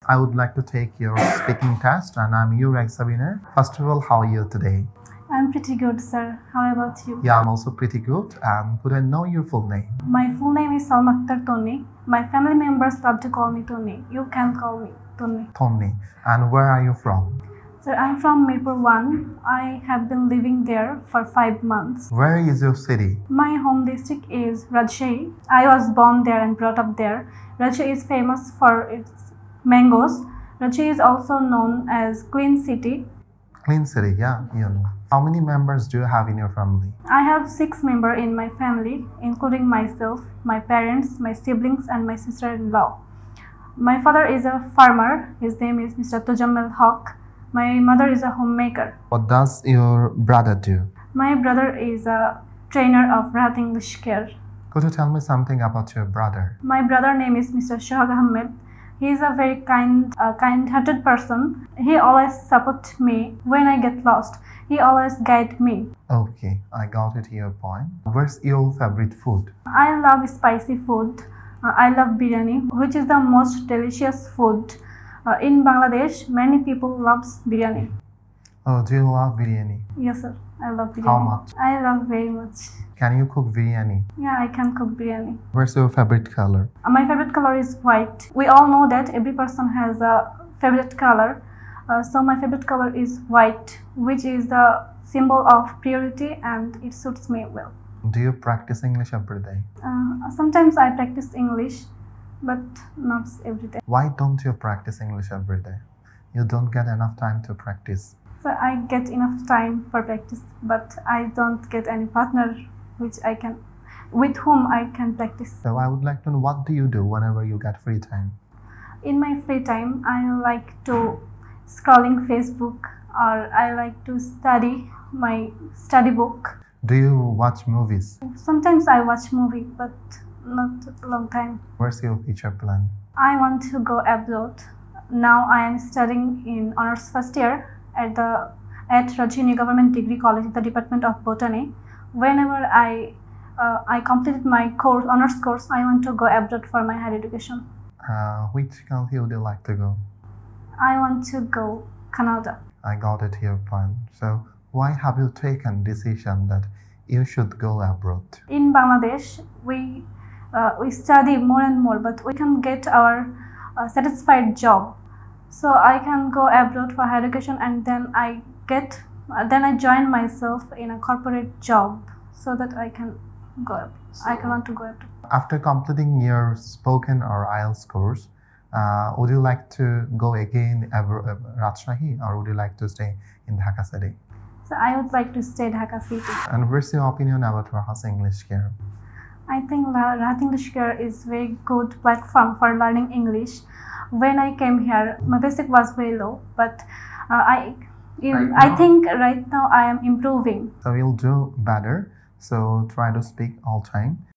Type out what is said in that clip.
I would like to take your speaking test and I'm your examiner. First of all, how are you today? I'm pretty good, sir. How about you? Yeah, I'm also pretty good. And could I know your full name? My full name is Salma Akhtar Tonni. My family members love to call me Tonni. You can call me Tonni. Tony. And where are you from? Sir, I'm from Mirpur 1. I have been living there for 5 months. Where is your city? My home district is Rajshahi. I was born there and brought up there. Rajshahi is famous for its mangoes. Rajshahi is also known as Clean City. Clean City, yeah, you know. How many members do you have in your family? I have 6 members in my family, including myself, my parents, my siblings, and my sister-in-law. My father is a farmer. His name is Mr. Tojammel Haq. My mother is a homemaker. What does your brother do? My brother is a trainer of Rahat English Care. Could you tell me something about your brother? My brother name is Mr. Shahag Ahmed. He is a very kind-hearted person. He always supports me when I get lost. He always guides me. Okay, I got it your point. What's your favorite food? I love spicy food. I love biryani, which is the most delicious food. In Bangladesh, many people love biryani. Oh, do you love biryani? Yes, sir. I love biryani. How much? I love very much. Can you cook biryani? Yeah, I can cook biryani. What's your favorite color? My favorite color is white. We all know that every person has a favorite color. So my favorite color is white, which is the symbol of purity, and it suits me well. Do you practice English every day? Sometimes I practice English, but not every day. Why don't you practice English every day? You don't get enough time to practice. So I get enough time for practice, but I don't get any partner with whom I can practice. So I would like to know, what do you do whenever you get free time? In my free time, I like to scrolling Facebook, or I like to study my study book. Do you watch movies? Sometimes I watch movie, but not a long time. What's your future plan? I want to go abroad. Now I am studying in honors first year at Rajini Government Degree College, the Department of Botany. Whenever I completed my honors course, I want to go abroad for my higher education. Which country would you like to go? I want to go Canada. I got it your point. So why have you taken decision that you should go abroad? In Bangladesh, we study more and more, but we can get our satisfied job. So I can go abroad for higher education, and then I join myself in a corporate job so that I can go abroad. I can want to go abroad. After completing your spoken or IELTS course, would you like to go again Rajshahi, or would you like to stay in Dhaka City? So I would like to stay in Dhaka City. And what's your opinion about Rahat's English Care? I think Rahat English Care is very good platform for learning English. When I came here, my basic was very low, but I think right now I am improving. So you'll do better. So try to speak all time.